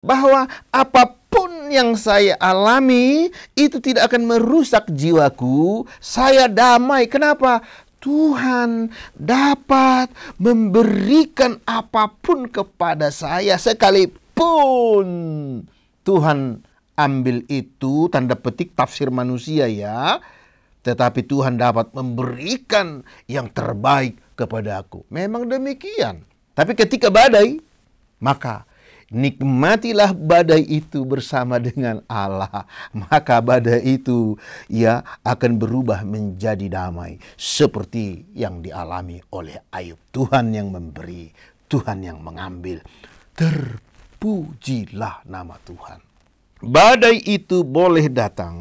bahwa apapun yang saya alami itu tidak akan merusak jiwaku. Saya damai. Kenapa? Tuhan dapat memberikan apapun kepada saya, sekalipun Tuhan ambil itu, tanda petik tafsir manusia ya, tetapi Tuhan dapat memberikan yang terbaik kepada aku. Memang demikian. Tapi ketika badai, maka nikmatilah badai itu bersama dengan Allah. Maka badai itu ya akan berubah menjadi damai. Seperti yang dialami oleh Ayub. Tuhan yang memberi, Tuhan yang mengambil. Terpujilah nama Tuhan. Badai itu boleh datang.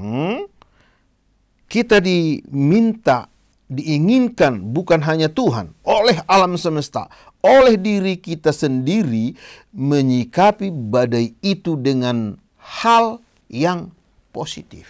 Kita diinginkan bukan hanya Tuhan, oleh alam semesta, oleh diri kita sendiri, menyikapi badai itu dengan hal yang positif.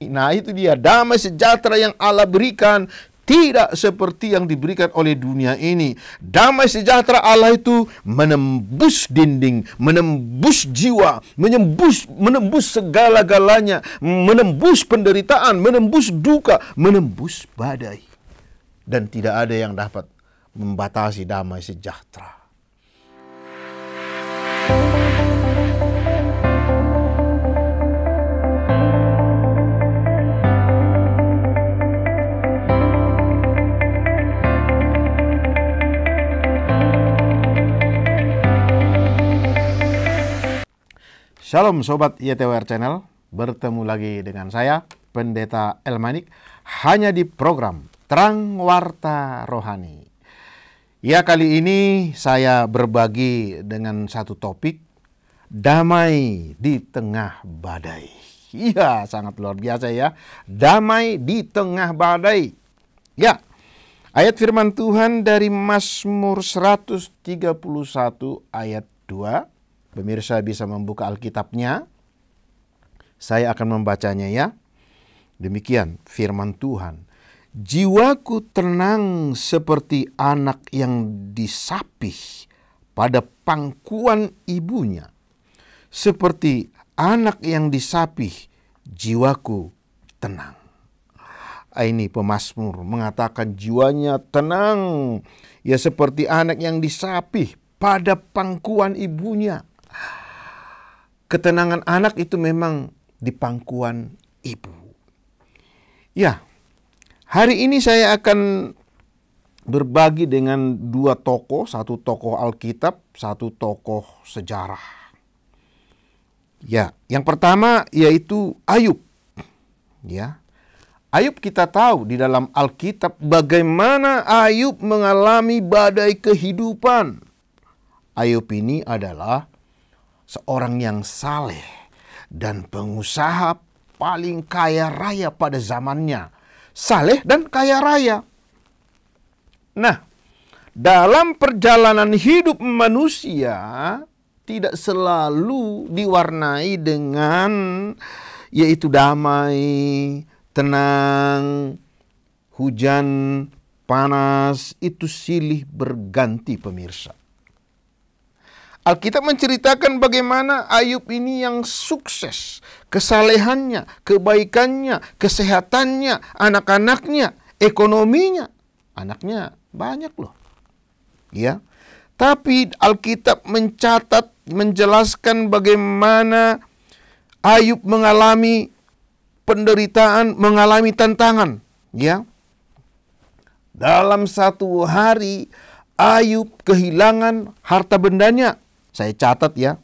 Nah, itu dia damai sejahtera yang Allah berikan, tidak seperti yang diberikan oleh dunia ini. Damai sejahtera Allah itu menembus dinding, menembus jiwa, menembus segala-galanya, menembus penderitaan, menembus duka, menembus badai. Dan tidak ada yang dapat membatasi damai sejahtera. Shalom Sobat YTWR Channel, bertemu lagi dengan saya, Pendeta Elmanik, hanya di program Terang Warta Rohani. Ya, kali ini saya berbagi dengan satu topik, damai di tengah badai. Iya, sangat luar biasa ya, damai di tengah badai. Ya, ayat firman Tuhan dari Mazmur 131 ayat 2. Pemirsa bisa membuka Alkitabnya. Saya akan membacanya ya. Demikian firman Tuhan. Jiwaku tenang seperti anak yang disapih pada pangkuan ibunya. Seperti anak yang disapih, jiwaku tenang. Ini pemazmur mengatakan jiwanya tenang. Ya, seperti anak yang disapih pada pangkuan ibunya. Ketenangan anak itu memang di pangkuan ibu. Ya, hari ini saya akan berbagi dengan dua tokoh, satu tokoh Alkitab, satu tokoh sejarah. Ya, yang pertama yaitu Ayub. Ya, Ayub kita tahu di dalam Alkitab bagaimana Ayub mengalami badai kehidupan. Ayub ini adalah seorang yang saleh dan pengusaha paling kaya raya pada zamannya. Saleh dan kaya raya. Nah, dalam perjalanan hidup manusia tidak selalu diwarnai dengan yaitu damai, tenang, hujan, panas, itu silih berganti pemirsa. Alkitab menceritakan bagaimana Ayub ini yang sukses, kesalehannya, kebaikannya, kesehatannya, anak-anaknya, ekonominya. Anaknya banyak loh. Ya. Tapi Alkitab mencatat, menjelaskan bagaimana Ayub mengalami penderitaan, mengalami tantangan. Ya. Dalam satu hari Ayub kehilangan harta bendanya. Saya catat ya,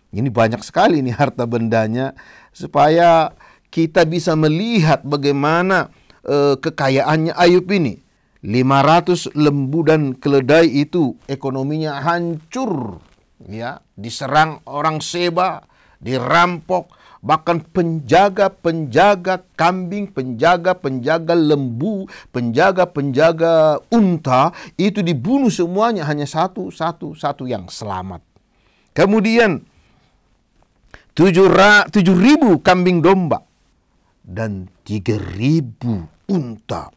ini banyak sekali nih harta bendanya, supaya kita bisa melihat bagaimana kekayaannya Ayub ini. 500 lembu dan keledai itu ekonominya hancur, ya, diserang orang Seba, dirampok, bahkan penjaga-penjaga kambing, penjaga-penjaga lembu, penjaga-penjaga unta itu dibunuh semuanya, hanya satu yang selamat. Kemudian 7.000 kambing domba dan 3.000 unta.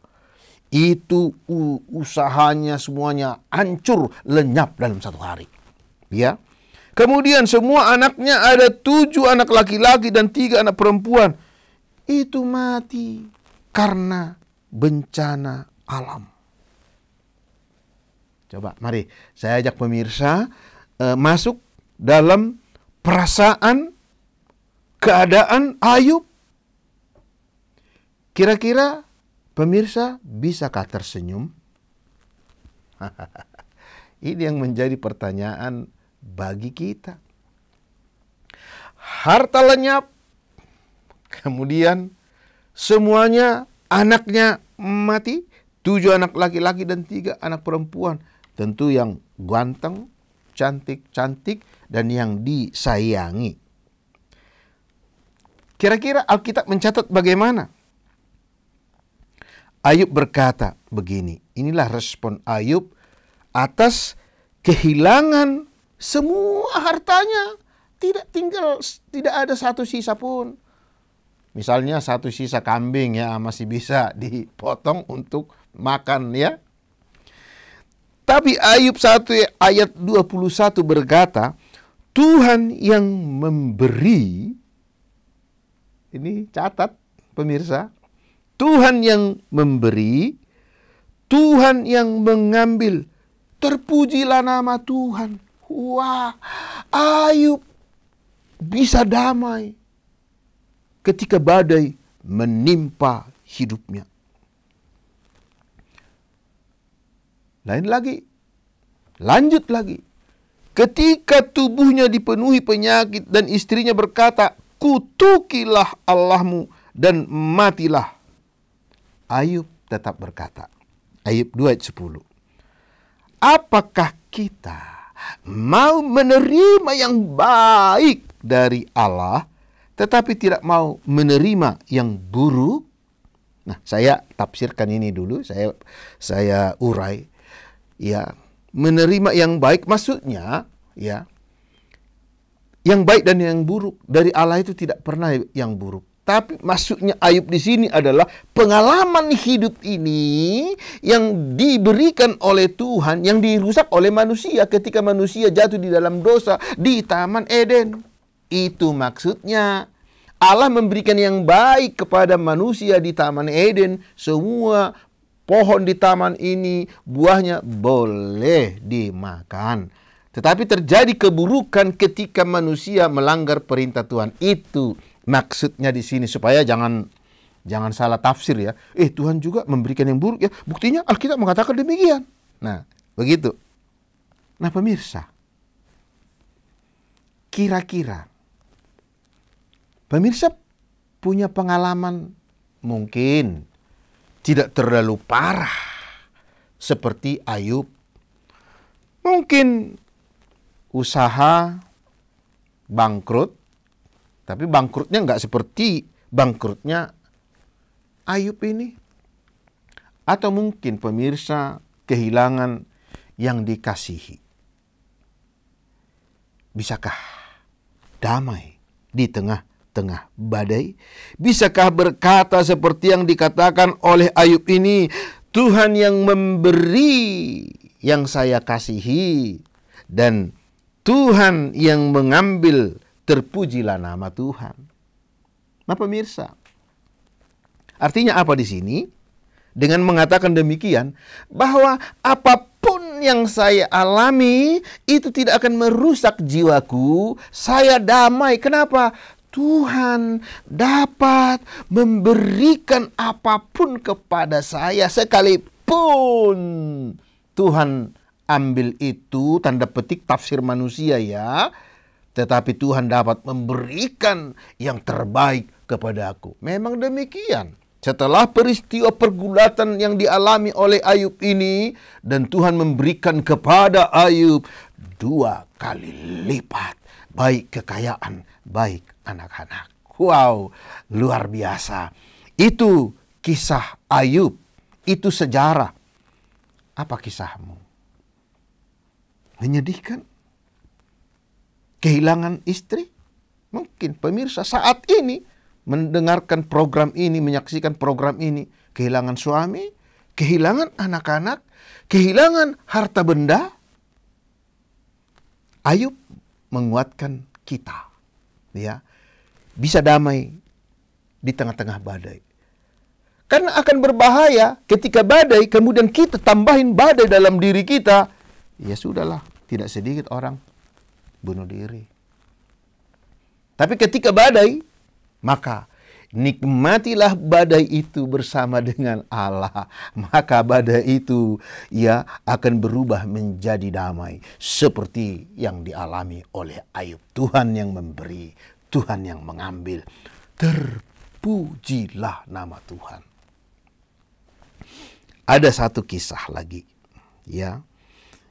Itu usahanya semuanya hancur, lenyap dalam satu hari. Ya. Kemudian semua anaknya, ada 7 anak laki-laki dan 3 anak perempuan, itu mati karena bencana alam. Coba mari saya ajak pemirsa masuk dalam perasaan, keadaan Ayub. Kira-kira pemirsa bisakah tersenyum? Ini yang menjadi pertanyaan bagi kita. Harta lenyap, kemudian semuanya anaknya mati, 7 anak laki-laki dan 3 anak perempuan. Tentu yang ganteng, cantik-cantik, dan yang disayangi. Kira-kira Alkitab mencatat bagaimana? Ayub berkata begini, inilah respon Ayub atas kehilangan semua hartanya. Tidak ada satu sisa pun. Misalnya satu sisa kambing ya masih bisa dipotong untuk makan ya. Tapi Ayub 1 ayat 21 berkata, Tuhan yang memberi, ini catat pemirsa, Tuhan yang memberi, Tuhan yang mengambil, terpujilah nama Tuhan. Wah, Ayub bisa damai ketika badai menimpa hidupnya. Lanjut lagi. Ketika tubuhnya dipenuhi penyakit dan istrinya berkata, kutukilah Allahmu dan matilah. Ayub tetap berkata, Ayub 2 ayat 10. Apakah kita mau menerima yang baik dari Allah, tetapi tidak mau menerima yang buruk? Nah, saya tafsirkan ini dulu, saya urai. Ya, menerima yang baik maksudnya ya, yang baik dan yang buruk dari Allah itu tidak pernah yang buruk. Tapi maksudnya Ayub di sini adalah pengalaman hidup ini yang diberikan oleh Tuhan, yang dirusak oleh manusia ketika manusia jatuh di dalam dosa di Taman Eden. Itu maksudnya Allah memberikan yang baik kepada manusia di Taman Eden. Semua pohon di taman ini buahnya boleh dimakan. Tetapi terjadi keburukan ketika manusia melanggar perintah Tuhan. Itu maksudnya di sini, supaya jangan salah tafsir ya. Tuhan juga memberikan yang buruk ya. Buktinya Alkitab mengatakan demikian. Nah, begitu. Nah, pemirsa, kira-kira pemirsa punya pengalaman mungkin tidak terlalu parah seperti Ayub. Mungkin usaha bangkrut, tapi bangkrutnya nggak seperti bangkrutnya Ayub ini. Atau mungkin pemirsa kehilangan yang dikasihi. Bisakah damai di tengah badai? Bisakah berkata seperti yang dikatakan oleh Ayub ini, Tuhan yang memberi yang saya kasihi, dan Tuhan yang mengambil, terpujilah nama Tuhan. Nah pemirsa, artinya apa di sini? Dengan mengatakan demikian, bahwa apapun yang saya alami itu tidak akan merusak jiwaku. Saya damai. Kenapa? Tuhan dapat memberikan apapun kepada saya, sekalipun Tuhan ambil itu, tanda petik tafsir manusia ya, tetapi Tuhan dapat memberikan yang terbaik kepada aku. Memang demikian. Setelah peristiwa pergulatan yang dialami oleh Ayub ini, dan Tuhan memberikan kepada Ayub 2 kali lipat, baik kekayaan, baik anak-anak. Wow, luar biasa. Itu kisah Ayub, itu sejarah. Apa kisahmu? Menyedihkan? Kehilangan istri? Mungkin pemirsa saat ini mendengarkan program ini, menyaksikan program ini, kehilangan suami, kehilangan anak-anak, kehilangan harta benda. Ayub menguatkan kita, ya, bisa damai di tengah-tengah badai. Karena akan berbahaya ketika badai, kemudian kita tambahin badai dalam diri kita, ya sudahlah, tidak sedikit orang bunuh diri. Tapi ketika badai, maka nikmatilah badai itu bersama dengan Allah. Maka badai itu ya akan berubah menjadi damai. Seperti yang dialami oleh Ayub. Tuhan yang memberi, Tuhan yang mengambil. Terpujilah nama Tuhan. Ada satu kisah lagi, ya,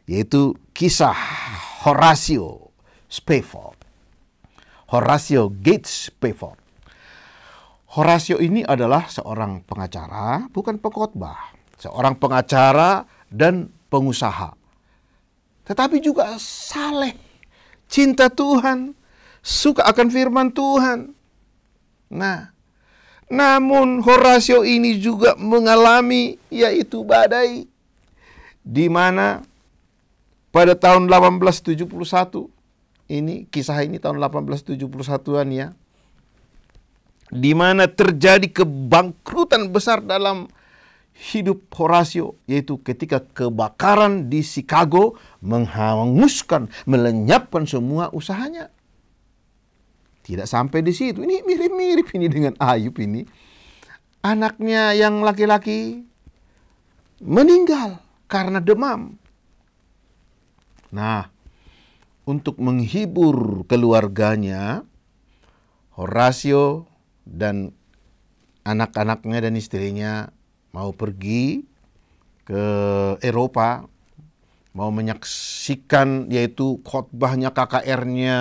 yaitu kisah Horatio Spafford. Horatio Gates Spafford. Horatio ini adalah seorang pengacara, bukan pengkhotbah. Seorang pengacara dan pengusaha. Tetapi juga saleh, cinta Tuhan, suka akan firman Tuhan. Nah, namun Horatio ini juga mengalami yaitu badai. Di mana pada tahun 1871, kisah ini tahun 1871-an ya, di mana terjadi kebangkrutan besar dalam hidup Horatio, yaitu ketika kebakaran di Chicago menghanguskan, melenyapkan semua usahanya. Tidak sampai di situ. Ini mirip-mirip ini dengan Ayub ini. Anaknya yang laki-laki meninggal karena demam. Nah, untuk menghibur keluarganya, Horatio dan anak-anaknya dan istrinya mau pergi ke Eropa, mau menyaksikan yaitu khotbahnya KKR-nya,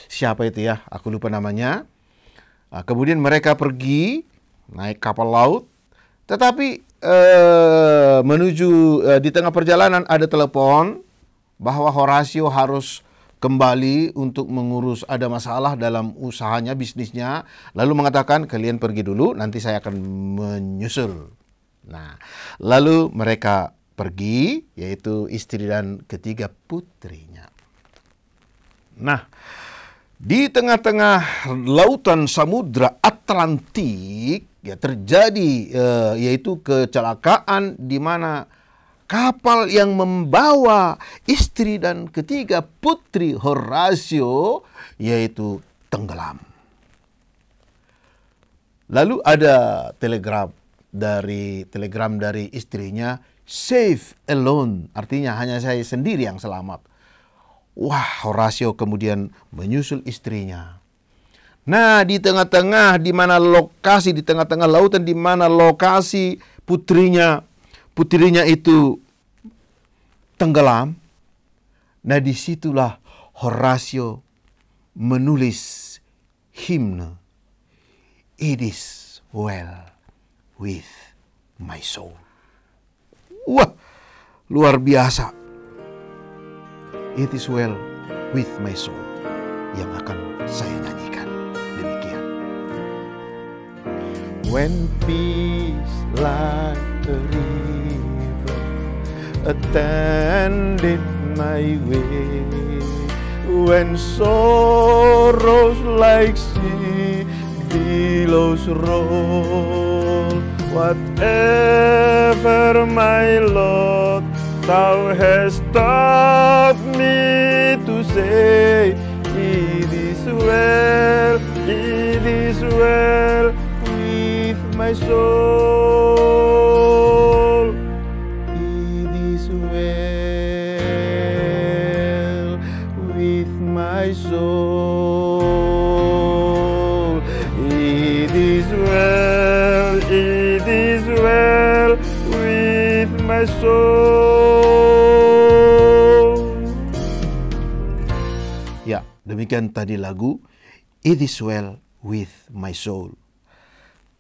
siapa itu ya, aku lupa namanya. Nah, kemudian mereka pergi naik kapal laut, tetapi menuju di tengah perjalanan ada telepon bahwa Horatio harus kembali untuk mengurus, ada masalah dalam usahanya, bisnisnya. Lalu mengatakan, kalian pergi dulu, nanti saya akan menyusul. Nah, lalu mereka pergi, yaitu istri dan ketiga putrinya. Nah, di tengah-tengah lautan Samudra Atlantik, ya terjadi yaitu kecelakaan di mana kapal yang membawa istri dan ketiga putri Horatio yaitu tenggelam. Lalu ada telegram dari istrinya, "Safe alone," artinya hanya saya sendiri yang selamat. Wah, Horatio kemudian menyusul istrinya. Nah, di tengah-tengah di tengah-tengah lautan di mana lokasi putrinya itu tenggelam. Nah, disitulah Horatio menulis himne, "It is well with my soul." Wah, luar biasa. "It is well with my soul" yang akan saya nyanyikan. Demikian. When peace like a river attended my way, when sorrows like sea billows roll, whatever my lot thou hast taught me to say, it is well with my soul. It is well with my soul. It is well with my soul. Ya, demikian tadi lagu "It is well with my soul."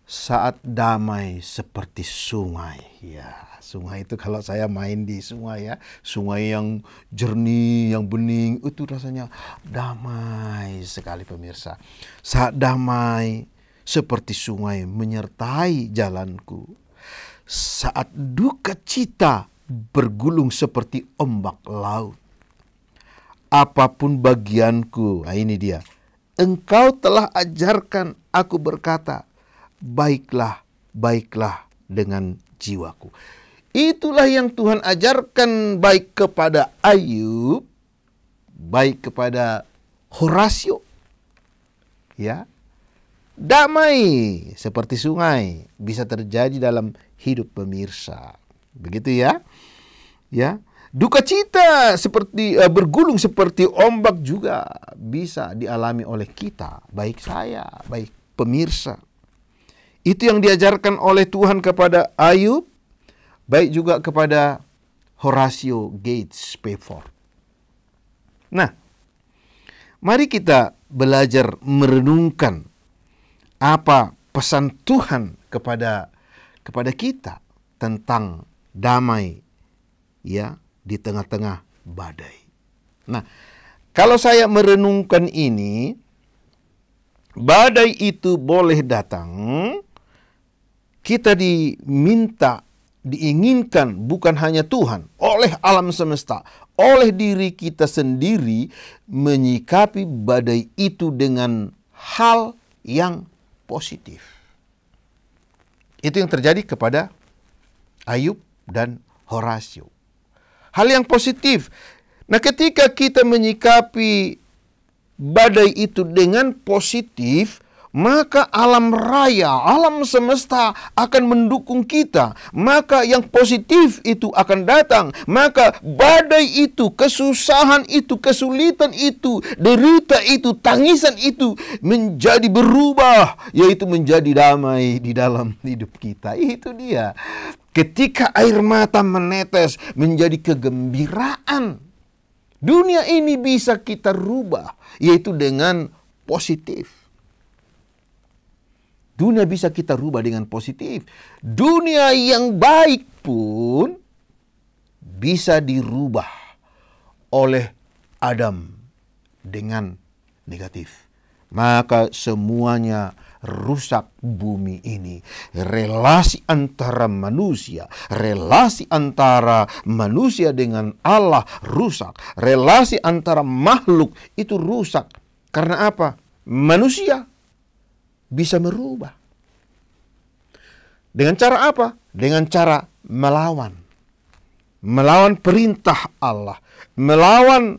Saat damai seperti sungai. Ya, sungai itu kalau saya main di sungai ya, sungai yang jernih, yang bening, itu rasanya damai sekali pemirsa. Saat damai seperti sungai menyertai jalanku. Saat duka cita bergulung seperti ombak laut. apapun bagianku. Nah, ini dia. Engkau telah ajarkan aku berkata, baiklah, baiklah dengan jiwaku. Itulah yang Tuhan ajarkan baik kepada Ayub, baik kepada Horasio. Ya. Damai seperti sungai bisa terjadi dalam hidup pemirsa. Begitu ya. Ya. Duka cita seperti bergulung seperti ombak juga bisa dialami oleh kita, baik saya, baik pemirsa. Itu yang diajarkan oleh Tuhan kepada Ayub, baik juga kepada Horatio Gates Spafford. Nah, mari kita belajar merenungkan apa pesan Tuhan kepada kita tentang damai, ya, di tengah-tengah badai. Nah, kalau saya merenungkan ini, badai itu boleh datang, kita diminta, diinginkan bukan hanya Tuhan, oleh alam semesta, oleh diri kita sendiri, menyikapi badai itu dengan hal yang positif. Itu yang terjadi kepada Ayub dan Horasio. Hal yang positif. Nah, ketika kita menyikapi badai itu dengan positif, maka alam raya, alam semesta akan mendukung kita. Maka yang positif itu akan datang. Maka badai itu, kesusahan itu, kesulitan itu, derita itu, tangisan itu menjadi berubah, yaitu menjadi damai di dalam hidup kita. Itu dia. Ketika air mata menetes menjadi kegembiraan. Dunia ini bisa kita rubah, yaitu dengan positif. Dunia bisa kita rubah dengan positif. Dunia yang baik pun bisa dirubah oleh Adam dengan negatif. Maka semuanya rusak bumi ini. Relasi antara manusia, relasi antara manusia dengan Allah rusak. Relasi antara makhluk itu rusak. Karena apa? Manusia bisa merubah. Dengan cara apa? Dengan cara melawan. Melawan perintah Allah. Melawan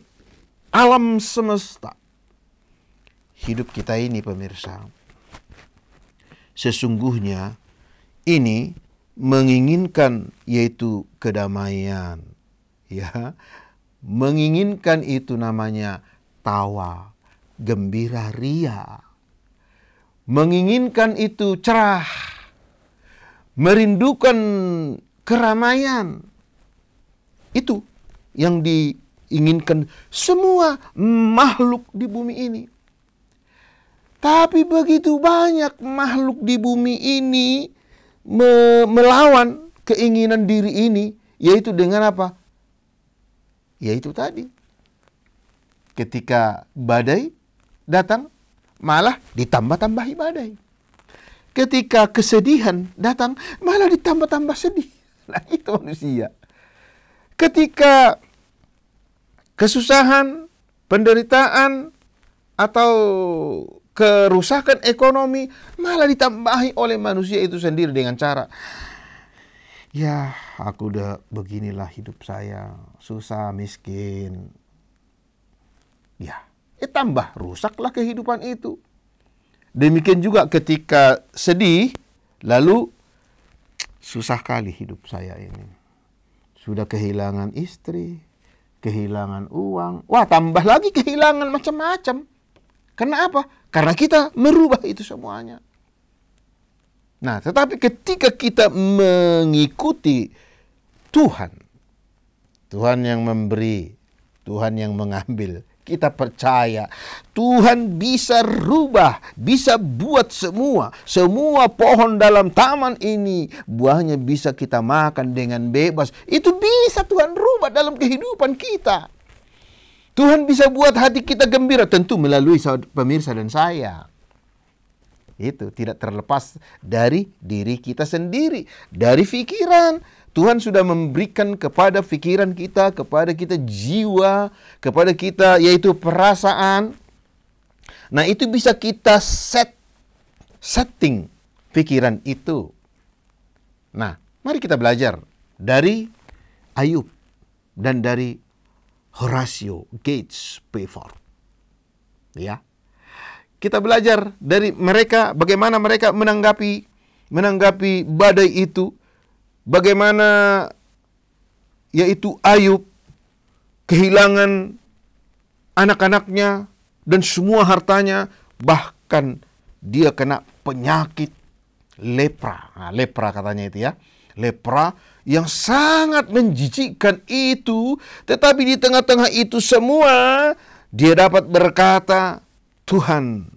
alam semesta. Hidup kita ini, pemirsa, sesungguhnya ini menginginkan yaitu kedamaian. Ya, menginginkan itu namanya tawa, gembira, ria. Menginginkan itu cerah, merindukan keramaian. Itu yang diinginkan semua makhluk di bumi ini. Tapi begitu banyak makhluk di bumi ini melawan keinginan diri ini, yaitu dengan apa? Yaitu tadi. Ketika badai datang, malah ditambah-tambahi badai. Ketika kesedihan datang, malah ditambah-tambah sedih. Nah, itu manusia. Ketika kesusahan, penderitaan, atau kerusakan ekonomi, malah ditambahi oleh manusia itu sendiri dengan cara, ya, aku udah beginilah hidup saya, susah, miskin. Ya, tambah rusaklah kehidupan itu. Demikian juga ketika sedih, lalu susah kali hidup saya ini. Sudah kehilangan istri, kehilangan uang. Wah, tambah lagi kehilangan macam-macam. Karena apa? Karena kita merubah itu semuanya. Nah, tetapi ketika kita mengikuti Tuhan, Tuhan yang memberi, Tuhan yang mengambil, kita percaya Tuhan bisa rubah, bisa buat semua pohon dalam taman ini buahnya bisa kita makan dengan bebas. Itu bisa Tuhan rubah dalam kehidupan kita. Tuhan bisa buat hati kita gembira, tentu melalui pemirsa dan saya. Itu tidak terlepas dari diri kita sendiri, dari pikiran. Tuhan sudah memberikan kepada pikiran kita, kepada kita jiwa, kepada kita yaitu perasaan. Nah, itu bisa kita setting pikiran itu. Nah, mari kita belajar dari Ayub dan dari Horatio Gates Payford. Ya. Kita belajar dari mereka bagaimana mereka menanggapi badai itu. Bagaimana yaitu Ayub kehilangan anak-anaknya dan semua hartanya, bahkan dia kena penyakit lepra. Nah, lepra katanya itu ya. Lepra yang sangat menjijikkan itu, tetapi di tengah-tengah itu semua dia dapat berkata, Tuhan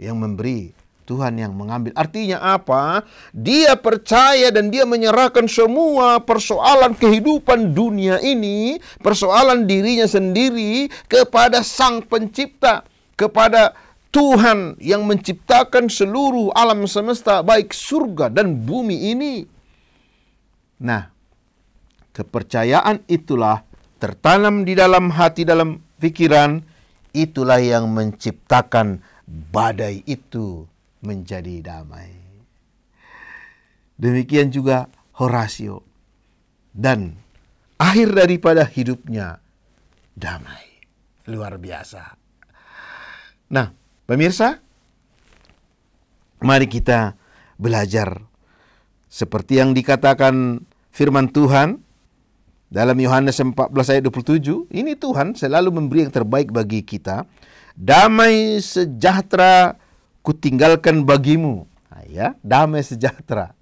yang memberi, Tuhan yang mengambil. Artinya apa? Dia percaya dan dia menyerahkan semua persoalan kehidupan dunia ini, persoalan dirinya sendiri kepada Sang Pencipta, kepada Tuhan yang menciptakan seluruh alam semesta, baik surga dan bumi ini. Nah, kepercayaan itulah tertanam di dalam hati, dalam pikiran, itulah yang menciptakan badai itu menjadi damai. Demikian juga Horatio. Dan akhir daripada hidupnya damai. Luar biasa. Nah, pemirsa, mari kita belajar seperti yang dikatakan firman Tuhan dalam Yohanes 14 ayat 27. Ini Tuhan selalu memberi yang terbaik bagi kita. Damai sejahtera kutinggalkan bagimu. Nah, ya, damai sejahtera.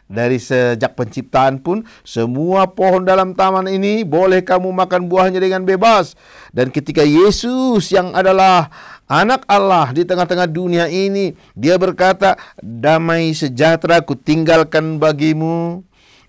Dari sejak penciptaan pun, semua pohon dalam taman ini boleh kamu makan buahnya dengan bebas. Dan ketika Yesus yang adalah anak Allah di tengah-tengah dunia ini, dia berkata, damai sejahtera kutinggalkan bagimu.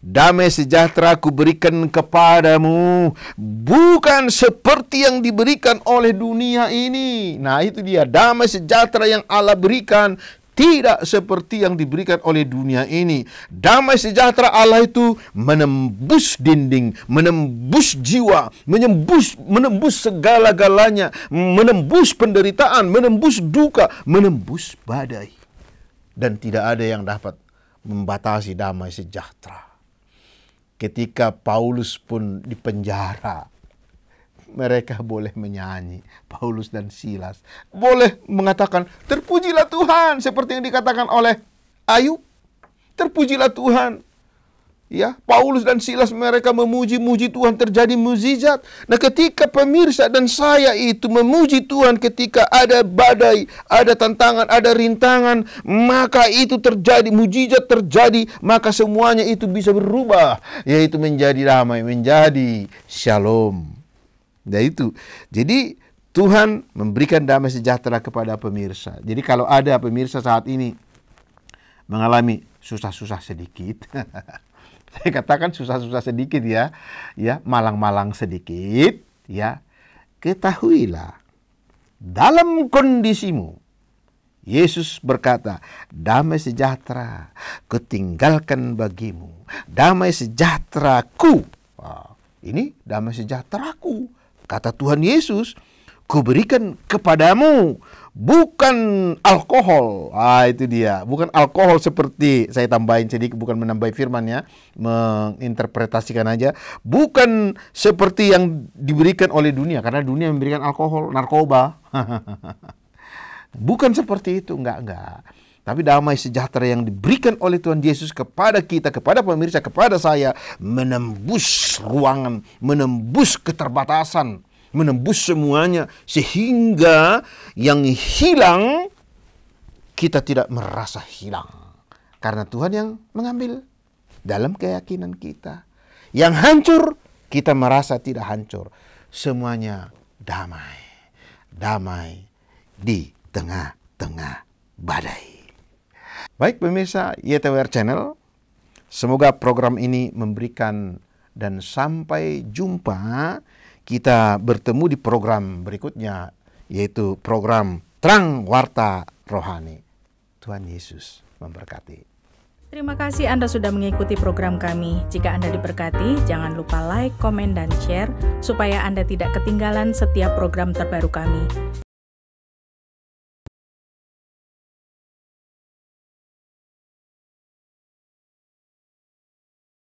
Damai sejahtera ku berikan kepadamu, bukan seperti yang diberikan oleh dunia ini. Nah, itu dia damai sejahtera yang Allah berikan, tidak seperti yang diberikan oleh dunia ini. Damai sejahtera Allah itu menembus dinding, menembus jiwa, menembus segala-galanya, menembus penderitaan, menembus duka, menembus badai. Dan tidak ada yang dapat membatasi damai sejahtera. Ketika Paulus pun dipenjara, mereka boleh menyanyi. Paulus dan Silas boleh mengatakan, terpujilah Tuhan, seperti yang dikatakan oleh Ayub. Terpujilah Tuhan. Ya, Paulus dan Silas mereka memuji-muji Tuhan, terjadi mukjizat. Nah, ketika pemirsa dan saya itu memuji Tuhan ketika ada badai, ada tantangan, ada rintangan, maka itu terjadi, mukjizat terjadi, maka semuanya itu bisa berubah, yaitu menjadi damai, menjadi shalom. Nah, itu. Jadi Tuhan memberikan damai sejahtera kepada pemirsa. Jadi kalau ada pemirsa saat ini mengalami susah-susah sedikit, saya katakan susah-susah sedikit ya, malang-malang sedikit, ya. Ketahuilah, dalam kondisimu, Yesus berkata, damai sejahtera kutinggalkan bagimu, damai sejahteraku. Wow, ini damai sejahteraku, kata Tuhan Yesus, kuberikan kepadamu, bukan alkohol. Itu dia, bukan alkohol seperti saya tambahin sedikit, bukan menambah firman-Nya, menginterpretasikan aja. Bukan seperti yang diberikan oleh dunia, karena dunia memberikan alkohol, narkoba. Bukan seperti itu, enggak. Tapi damai sejahtera yang diberikan oleh Tuhan Yesus kepada kita, kepada pemirsa, kepada saya, menembus ruangan, menembus keterbatasan, menembus semuanya, sehingga yang hilang kita tidak merasa hilang, karena Tuhan yang mengambil dalam keyakinan kita. Yang hancur kita merasa tidak hancur, semuanya damai, damai di tengah-tengah badai. Baik pemirsa YTWR Channel, semoga program ini memberikan, dan sampai jumpa. Kita bertemu di program berikutnya, yaitu program Terang Warta Rohani. Tuhan Yesus memberkati. Terima kasih Anda sudah mengikuti program kami. Jika Anda diberkati, jangan lupa like, komen, dan share supaya Anda tidak ketinggalan setiap program terbaru kami.